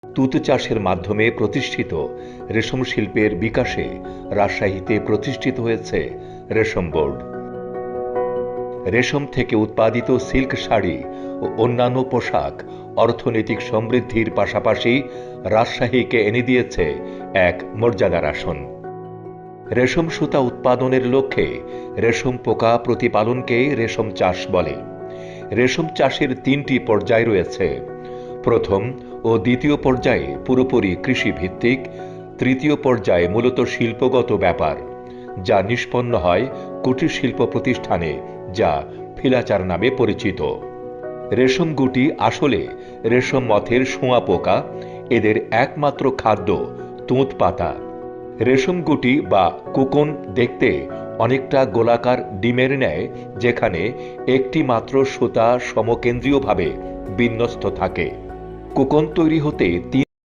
তুঁত চাষের মাধ্যমে প্রতিষ্ঠিত রেশম শিল্পের বিকাশে রাজশাহীতে প্রতিষ্ঠিত হয়েছে রেশম বোর্ড। রেশম থেকে উৎপাদিত সিল্ক শাড়ি ও অন্যান্য পোশাক অর্থনৈতিক সমৃদ্ধির পাশাপাশি রাজশাহীকে এনে দিয়েছে এক মর্যাদার আসন। রেশম সুতা উৎপাদনের লক্ষ্যে রেশম পোকা প্রতিপালনকে রেশম চাষ বলে। রেশম চাষের ৩টি পর্যায় রয়েছে। প্রথম ও দ্বিতীয় পর্যায়ে পুরোপুরি কৃষিভিত্তিক, তৃতীয় পর্যায়ে মূলত শিল্পগত ব্যাপার, যা নিষ্পন্ন হয় কুটির শিল্প প্রতিষ্ঠানে, যা ফিলাচার নামে পরিচিত। রেশম গুটি আসলে রেশম মথের শোঁয়া পোকা। এদের একমাত্র খাদ্য তুঁত পাতা। রেশম গুটি বা কোকন দেখতে অনেকটা গোলাকার ডিমের ন্যায়, যেখানে একটি মাত্র সুতা সমকেন্দ্রীয়ভাবে বিন্যস্ত থাকে। কোকন তৈরি হতে